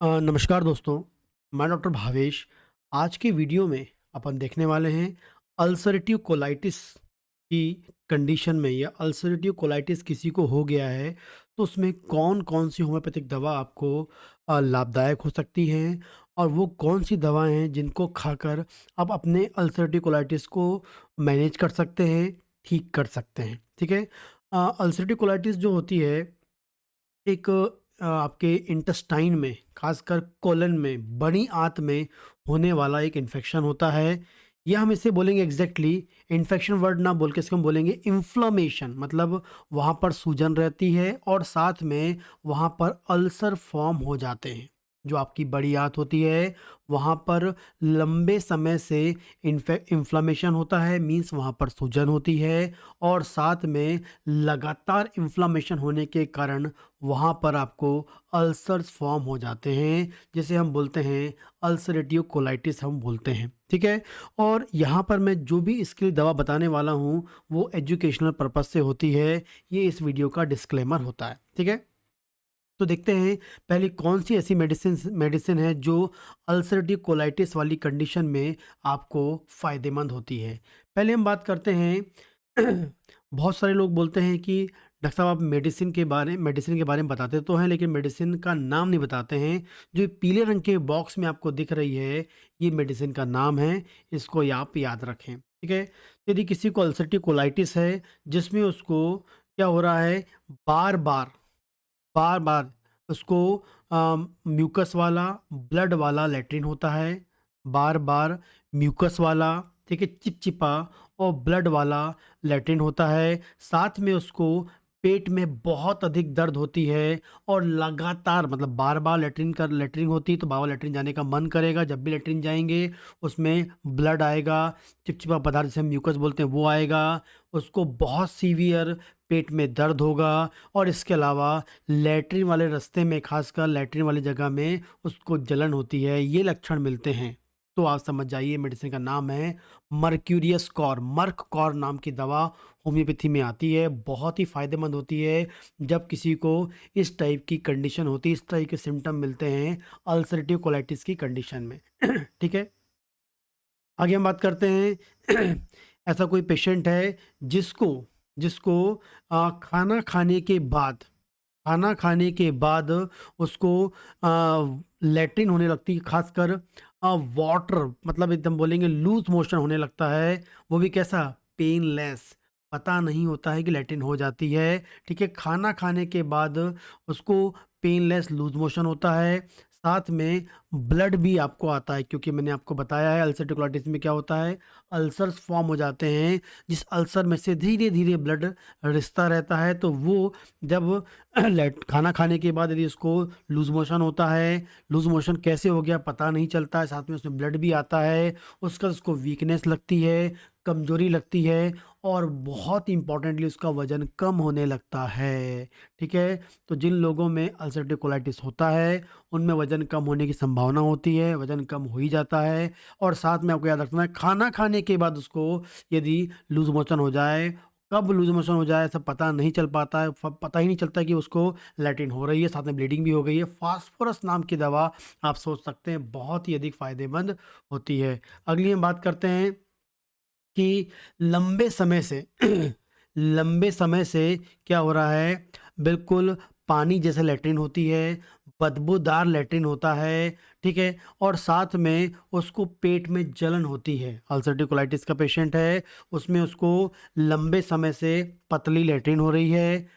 नमस्कार दोस्तों, मैं डॉक्टर भावेश। आज की वीडियो में अपन देखने वाले हैं अल्सरेटिव कोलाइटिस की कंडीशन में या अल्सरेटिव कोलाइटिस किसी को हो गया है, तो उसमें कौन-कौन सी होम्योपैथिक दवा आपको लाभदायक हो सकती हैं और वो कौन-सी दवाएँ हैं जिनको खाकर आप अपने अल्सरेटिव कोलाइटिस को मैनेज कर सकते हैं, ठीक कर सकते हैं, ठीक है? अल्सरेटिव कोलाइटिस जो होती है एक आपके इंटेस्टाइन में, खासकर कोलन में, बड़ी आंत में होने वाला एक इन्फेक्शन होता है। या हम इसे बोलेंगे एग्जैक्टली इन्फेक्शन वर्ड ना बोल के इसको हम बोलेंगे इन्फ्लेमेशन, मतलब वहाँ पर सूजन रहती है और साथ में वहाँ पर अल्सर फॉर्म हो जाते हैं। जो आपकी बड़ी आंत होती है वहाँ पर लंबे समय से इन्फ्लेमेशन होता है, मीन्स वहाँ पर सूजन होती है और साथ में लगातार इन्फ्लेमेशन होने के कारण वहाँ पर आपको अल्सर्स फॉर्म हो जाते हैं, जिसे हम बोलते हैं अल्सरेटिव कोलाइटिस हम बोलते हैं, ठीक है? और यहाँ पर मैं जो भी इसके लिए दवा बताने वाला हूँ, वो एजुकेशनल पर्पज़ से होती है, ये इस वीडियो का डिस्क्लेमर होता है, ठीक है? तो देखते हैं पहले कौन-सी ऐसी मेडिसिन्स मेडिसिन है जो अल्सरेटिव कोलाइटिस वाली कंडीशन में आपको फ़ायदेमंद होती है। पहले हम बात करते हैं बहुत सारे लोग बोलते हैं कि डॉक्टर साहब आप मेडिसिन के बारे में बताते तो हैं लेकिन मेडिसिन का नाम नहीं बताते हैं। जो ये पीले रंग के बॉक्स में आपको दिख रही है, ये मेडिसिन का नाम है, इसको आप याद रखें, ठीक है? यदि किसी को अल्सरेटिव कोलाइटिस है जिसमें उसको क्या हो रहा है, बार-बार बार-बार उसको म्यूकस वाला, ब्लड वाला लैट्रिन होता है, बार-बार म्यूकस वाला, ठीक है, चिपचिपा और ब्लड वाला लैट्रिन होता है। साथ में उसको पेट में बहुत अधिक दर्द होती है और लगातार मतलब बार-बार लैट्रिन होती है तो बार-बार लैट्रिन जाने का मन करेगा। जब भी लैट्रिन जाएँगे उसमें ब्लड आएगा, चिपचिपा पदार्थ जिसे हम म्यूकस बोलते हैं वो आएगा, उसको बहुत सीवियर पेट में दर्द होगा और इसके अलावा लैट्रिन वाले रास्ते में, खासकर लैट्रिन वाली जगह में उसको जलन होती है, ये लक्षण मिलते हैं। तो आप समझ जाइए मेडिसिन का नाम है मर्क्यूरियस कॉर, मर्क कॉर नाम की दवा होम्योपैथी में आती है, बहुत ही फ़ायदेमंद होती है जब किसी को इस टाइप की कंडीशन होती है, इस तरह के सिम्पटम मिलते हैं अल्सरेटिव कोलाइटिस की कंडीशन में। ठीक है? आगे हम बात करते हैं ऐसा कोई पेशेंट है जिसको जिसको खाना खाने के बाद उसको लैट्रिन होने लगती है, खासकर वाटर मतलब एकदम बोलेंगे लूज मोशन होने लगता है, वो भी कैसा, पेनलेस, पता नहीं होता है कि लैट्रिन हो जाती है, ठीक है? खाना खाने के बाद उसको पेनलेस लूज मोशन होता है, साथ में ब्लड भी आपको आता है, क्योंकि मैंने आपको बताया है अल्सरेटिव कोलाइटिस में क्या होता है, अल्सर्स फॉर्म हो जाते हैं, जिस अल्सर में से धीरे धीरे ब्लड रिसता रहता है, तो वो जब लेट खाना खाने के बाद यदि उसको लूज़ मोशन होता है, लूज़ मोशन कैसे हो गया पता नहीं चलता है, साथ में उसमें ब्लड भी आता है, उसका उसको वीकनेस लगती है, कमज़ोरी लगती है और बहुत इम्पोर्टेंटली उसका वज़न कम होने लगता है, ठीक है? तो जिन लोगों में अल्सरेटिव कोलाइटिस होता है, उनमें वज़न कम होने की संभावना होती है, वज़न कम हो ही जाता है और साथ में आपको याद रखना है खाना खाने के बाद उसको यदि लूज़ मोशन हो जाए, कब लूज़ मोशन हो जाए सब पता नहीं चल पाता है, फ पता ही नहीं चलता कि उसको लैट्रिन हो रही है, साथ में ब्लीडिंग भी हो गई है। फास्फोरस नाम की दवा आप सोच सकते हैं बहुत ही अधिक फ़ायदेमंद होती है। अगली हम बात करते हैं कि लंबे समय से लंबे समय से क्या हो रहा है, बिल्कुल पानी जैसे लैट्रिन होती है, बदबूदार लैट्रिन होता है, ठीक है? और साथ में उसको पेट में जलन होती है, अल्सरेटिव कोलाइटिस का पेशेंट है, उसमें उसको लंबे समय से पतली लैट्रिन हो रही है,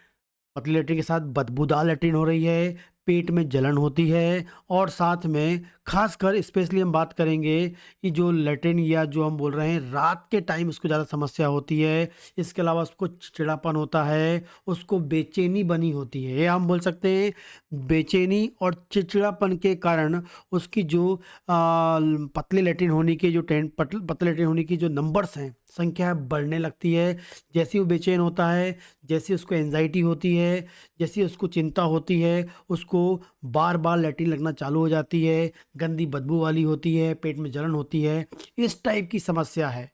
पतली लैट्रिन के साथ बदबूदार लैट्रिन हो रही है, पेट में जलन होती है और साथ में ख़ासकर स्पेशली हम बात करेंगे कि जो लैट्रिन या जो हम बोल रहे हैं रात के टाइम उसको ज़्यादा समस्या होती है। इसके अलावा उसको चिड़चिड़ापन होता है, उसको बेचैनी बनी होती है। ये हम बोल सकते हैं बेचैनी और चिड़चिड़ापन के कारण उसकी जो पतले लैट्रिन होने के जो पतले लैट्रिन होने की जो नंबर्स हैं, संख्या बढ़ने लगती है। जैसे ही वो बेचैन होता है, जैसे उसको एंग्ज़ायटी होती है, जैसे उसको चिंता होती है, उसको बार-बार लैट्रिन लगना चालू हो जाती है, गंदी बदबू वाली होती है, पेट में जलन होती है, इस टाइप की समस्या है,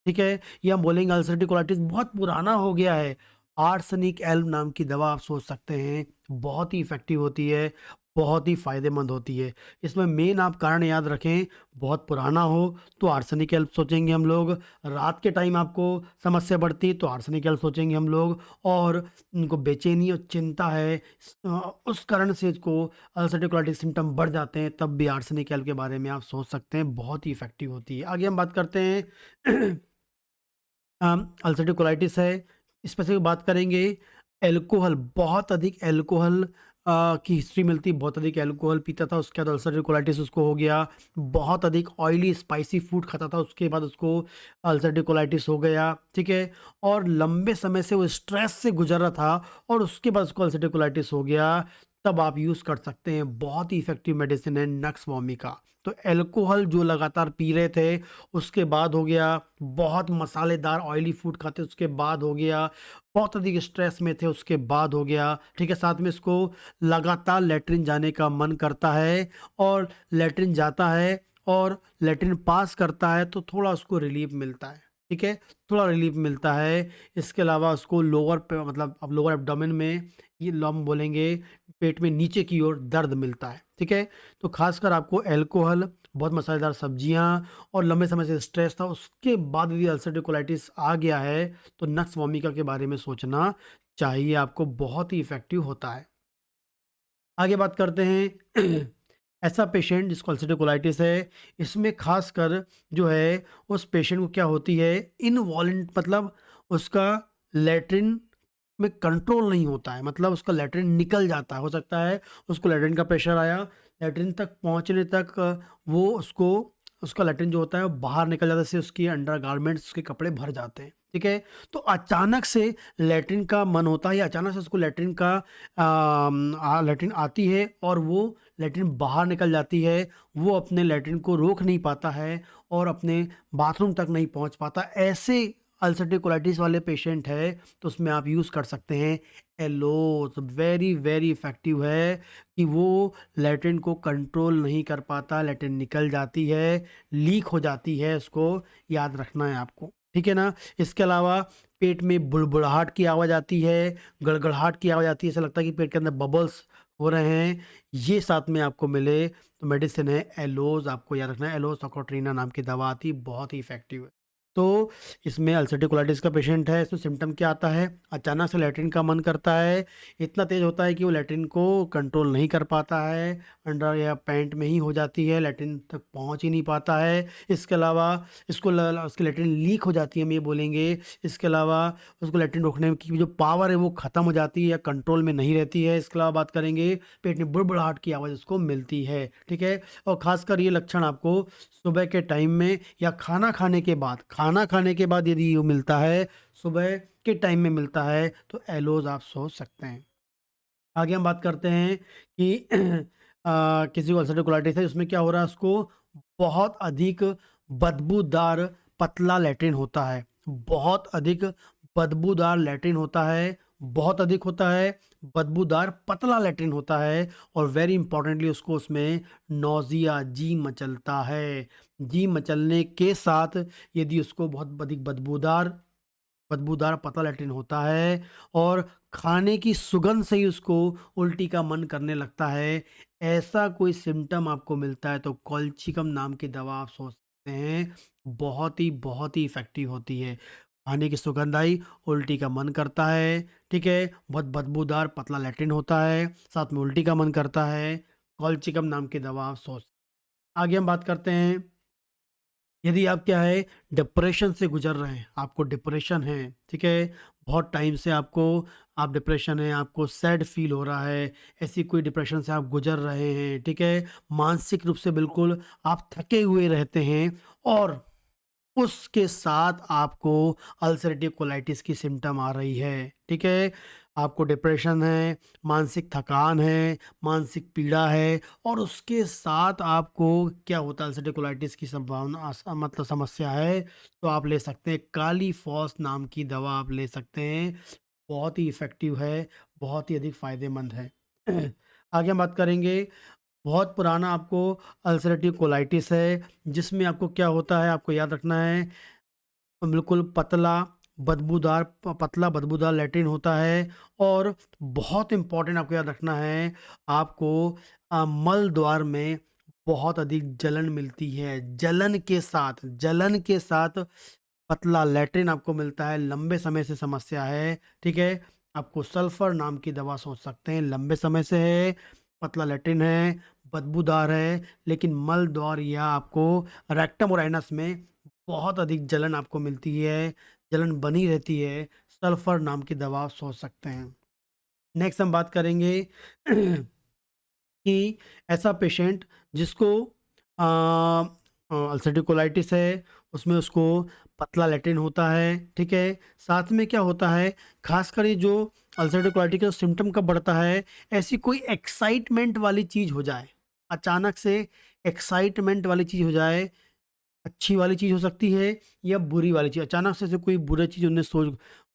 ठीक है? या हम बोलेंगे अल्सरेटिव कोलाइटिस बहुत पुराना हो गया है, आर्सेनिक एल्ब नाम की दवा आप सोच सकते हैं, बहुत ही इफ़ेक्टिव होती है, बहुत ही फ़ायदेमंद होती है। इसमें मेन आप कारण याद रखें, बहुत पुराना हो तो आर्सेनिक हेल्प सोचेंगे हम लोग, रात के टाइम आपको समस्या बढ़ती है तो आर्सेनिक हेल्प सोचेंगे हम लोग, और उनको बेचैनी और चिंता है उस कारण से इसको अल्सरेटिव कोलाइटिस सिम्पटम बढ़ जाते हैं, तब भी आर्सेनिक हेल्प के बारे में आप सोच सकते हैं, बहुत ही इफ़ेक्टिव होती है। आगे हम बात करते हैं अल्सरेटिव कोलाइटिस है, स्पेसिफिक बात करेंगे। अल्कोहल, बहुत अधिक अल्कोहल की हिस्ट्री मिलती है, बहुत अधिक अल्कोहल पीता था, उसके बाद अल्सरेटिव कोलाइटिस उसको हो गया। बहुत अधिक ऑयली स्पाइसी फूड खाता था, उसके बाद उसको अल्सरेटिव कोलाइटिस हो गया, ठीक है। और लंबे समय से वो स्ट्रेस से गुजर रहा था और उसके बाद उसको अल्सरेटिव कोलाइटिस हो गया, तब आप यूज़ कर सकते हैं। बहुत ही इफ़ेक्टिव मेडिसिन है नक्स वोमिका। तो अल्कोहल जो लगातार पी रहे थे, उसके बाद हो गया, बहुत मसालेदार ऑयली फूड खाते उसके बाद हो गया, बहुत अधिक स्ट्रेस में थे उसके बाद हो गया, ठीक है। साथ में इसको लगातार लैट्रिन जाने का मन करता है और लैट्रिन जाता है और लैट्रिन पास करता है तो थोड़ा उसको रिलीफ मिलता है, ठीक है, थोड़ा रिलीफ मिलता है। इसके अलावा उसको लोअर पे मतलब अब लोअर एब्डोमेन में ये हम बोलेंगे पेट में नीचे की ओर दर्द मिलता है, ठीक है। तो खासकर आपको अल्कोहल, बहुत मसालेदार सब्जियां और लंबे समय से स्ट्रेस था, उसके बाद यदि अल्सरेटिव कोलाइटिस आ गया है तो नक्स वोमिका के बारे में सोचना चाहिए आपको, बहुत ही इफ़ेक्टिव होता है। आगे बात करते हैं ऐसा पेशेंट जिसको अल्सरेटिव कोलाइटिस है, इसमें खासकर जो है उस पेशेंट को क्या होती है, इनवॉलेंट मतलब उसका लैट्रिन में कंट्रोल नहीं होता है, मतलब उसका लैट्रिन निकल जाता है। हो सकता है उसको लैट्रिन का प्रेशर आया, लैट्रिन तक पहुँचने तक वो उसको उसका लैट्रिन जो होता है वो बाहर निकल जाता है, जैसे उसकी अंडरगारमेंट्स उसके कपड़े भर जाते हैं, ठीक है। तो अचानक से लैट्रिन का मन होता है या अचानक से उसको लैट्रिन का लैट्रिन आती है और वो लैट्रिन बाहर निकल जाती है, वो अपने लैट्रिन को रोक नहीं पाता है और अपने बाथरूम तक नहीं पहुंच पाता। ऐसे अल्सरेटिव कोलाइटिस वाले पेशेंट है तो उसमें आप यूज़ कर सकते हैं एलोस, वेरी वेरी इफ़ेक्टिव है कि वो लैट्रिन को कंट्रोल नहीं कर पाता, लैट्रिन निकल जाती है, लीक हो जाती है, उसको याद रखना है आपको, ठीक है ना। इसके अलावा पेट में बुड़बुड़ाहट की आवाज़ आती है, गड़गड़ाहट की आवाज़ आती है, ऐसा लगता है कि पेट के अंदर बबल्स हो रहे हैं, ये साथ में आपको मिले तो मेडिसिन है एलोस, आपको याद रखना है एलोस अकोट्रिना नाम की दवा आती है, बहुत ही इफ़ेक्टिव है। तो इसमें अल्सरेटिव कोलाइटिस का पेशेंट है, इसमें सिम्पटम क्या आता है, अचानक से लैट्रिन का मन करता है, इतना तेज़ होता है कि वो लैट्रिन को कंट्रोल नहीं कर पाता है, अंडर या पैंट में ही हो जाती है, लैट्रिन तक पहुंच ही नहीं पाता है। इसके अलावा इसको उसकी लैट्रिन लीक हो जाती है, हम ये बोलेंगे। इसके अलावा उसको लैट्रिन रोकने की जो पावर है वो ख़त्म हो जाती है या कंट्रोल में नहीं रहती है। इसके अलावा बात करेंगे, पेट में बुड़बुड़ाहट की आवाज़ उसको मिलती है, ठीक है। और ख़ासकर ये लक्षण आपको सुबह के टाइम में या खाना खाने के बाद यदि ये मिलता है, सुबह के टाइम में मिलता है, तो एलोज़ आप सोच सकते हैं। आगे हम बात करते हैं कि किसी को अल्सरेटिव कोलाइटिस है, उसमें क्या हो रहा है, उसको बहुत अधिक बदबूदार पतला लैट्रिन होता है, बहुत अधिक बदबूदार लैट्रिन होता है, बहुत अधिक होता है, बदबूदार पतला लैट्रिन होता है और वेरी इंपॉर्टेंटली उसको उसमें नौज़िया, जी मचलता है। जी मचलने के साथ यदि उसको बहुत अधिक बदबूदार पतला लैट्रिन होता है और खाने की सुगंध से ही उसको उल्टी का मन करने लगता है, ऐसा कोई सिम्पटम आपको मिलता है तो कॉल्चिकम नाम की दवा आप सोच सकते हैं, बहुत ही इफ़ेक्टिव होती है। खाने की सुगंध आई, उल्टी का मन करता है, ठीक है, बहुत बदबूदार पतला लैट्रिन होता है, साथ में उल्टी का मन करता है, कॉल्चिकम नाम की दवा आप सोच। आगे हम बात करते हैं, यदि आप क्या है डिप्रेशन से गुजर रहे हैं, आपको डिप्रेशन है, ठीक है, बहुत टाइम से आपको आप डिप्रेशन है, आपको सैड फील हो रहा है, ऐसी कोई डिप्रेशन से आप गुजर रहे हैं, ठीक है, मानसिक रूप से बिल्कुल आप थके हुए रहते हैं और उसके साथ आपको अल्सरेटिव कोलाइटिस की सिम्पटम आ रही है, ठीक है? आपको डिप्रेशन है, मानसिक थकान है, मानसिक पीड़ा है और उसके साथ आपको क्या होता है अल्सरेटिव कोलाइटिस की संभावना मतलब समस्या है, तो आप ले सकते हैं काली फॉस नाम की दवा आप ले सकते हैं। बहुत ही इफ़ेक्टिव है, बहुत ही अधिक फ़ायदेमंद है। आगे हम बात करेंगे, बहुत पुराना आपको अल्सरेटिव कोलाइटिस है, जिसमें आपको क्या होता है, आपको याद रखना है, बिल्कुल पतला बदबूदार लैट्रिन होता है और बहुत इम्पोर्टेंट आपको याद रखना है, आपको मल द्वार में बहुत अधिक जलन मिलती है। जलन के साथ पतला लैट्रिन आपको मिलता है, लंबे समय से समस्या है, ठीक है? आपको सल्फ़र नाम की दवा सोच सकते हैं, लंबे समय से है, पतला लैट्रिन है, बदबूदार है, लेकिन मल द्वार या आपको रेक्टम और एनस में बहुत अधिक जलन आपको मिलती है, जलन बनी रहती है, सल्फ़र नाम की दवा सोच सकते हैं। नेक्स्ट हम बात करेंगे कि ऐसा पेशेंट जिसको अल्सरेटिव कोलाइटिस है, उसमें उसको पतला लैट्रिन होता है, ठीक है? साथ में क्या होता है, ख़ासकर ये जो अल्सरेटिव कोलाइटिस का सिम्पटम कब बढ़ता है, ऐसी कोई एक्साइटमेंट वाली चीज़ हो जाए, अचानक से एक्साइटमेंट वाली चीज़ हो जाए, अच्छी वाली चीज़ हो सकती है या बुरी वाली चीज़। अचानक से कोई बुरी चीज़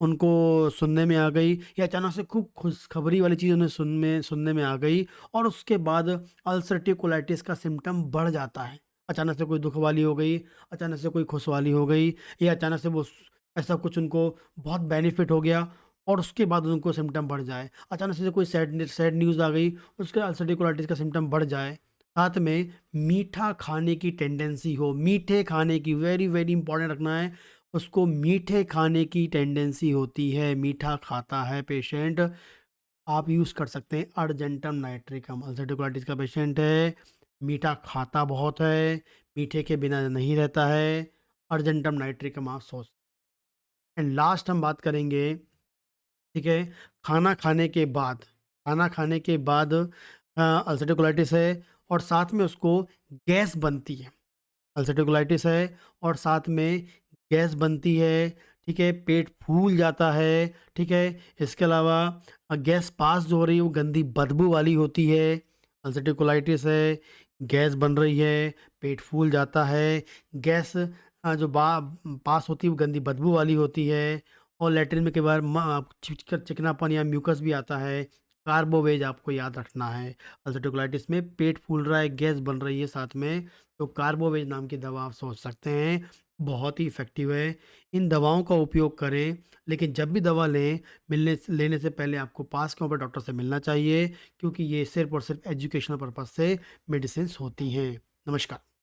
उनको सुनने में आ गई या अचानक से खूब खुशखबरी वाली चीज़ उन्हें सुनने में आ गई और उसके बाद अल्सरेटिव कोलाइटिस का सिम्पटम बढ़ जाता है। अचानक से कोई दुःख वाली हो गई, अचानक से कोई खुश वाली हो गई या अचानक से ऐसा कुछ उनको बहुत बेनिफिट हो गया और उसके बाद उनको सिम्पटम बढ़ जाए। अचानक से कोई सैड न्यूज़ आ गई, उसके अल्सरेटिव कोलाइटिस का सिम्पटम बढ़ जाए। साथ में मीठा खाने की टेंडेंसी हो, मीठे खाने की वेरी वेरी इंपॉर्टेंट रखना है, उसको मीठे खाने की टेंडेंसी होती है, मीठा खाता है पेशेंट, आप यूज़ कर सकते हैं अर्जेंटम नाइट्रिकम। अल्सरेटिव कोलाइटिस का पेशेंट है, मीठा खाता बहुत है, मीठे के बिना नहीं रहता है, अर्जेंटम नाइट्रिकम आप सोच। एंड लास्ट हम बात करेंगे, ठीक है, खाना खाने के बाद अल्सरेटिव कोलाइटिस है और साथ में उसको गैस बनती है। अल्सरेटिव कोलाइटिस है और साथ में गैस बनती है, ठीक है, पेट फूल जाता है, ठीक है। इसके अलावा गैस पास जो हो रही है वो गंदी बदबू वाली होती है। अल्सरेटिव कोलाइटिस है, गैस बन रही है, पेट फूल जाता है, गैस जो पास होती है वो गंदी बदबू वाली होती है और लैट्रिन में कई बार चिकनापन या म्यूकस भी आता है। कार्बोवेज आपको याद रखना है। अल्सरेटिव कोलाइटिस में पेट फूल रहा है, गैस बन रही है साथ में, तो कार्बोवेज नाम की दवा आप सोच सकते हैं, बहुत ही इफ़ेक्टिव है। इन दवाओं का उपयोग करें, लेकिन जब भी दवा लेने से पहले आपको पास के वहाँ पे डॉक्टर से मिलना चाहिए, क्योंकि ये सिर्फ़ और सिर्फ़ एजुकेशनल पर्पज़ से मेडिसिन्स होती हैं। नमस्कार।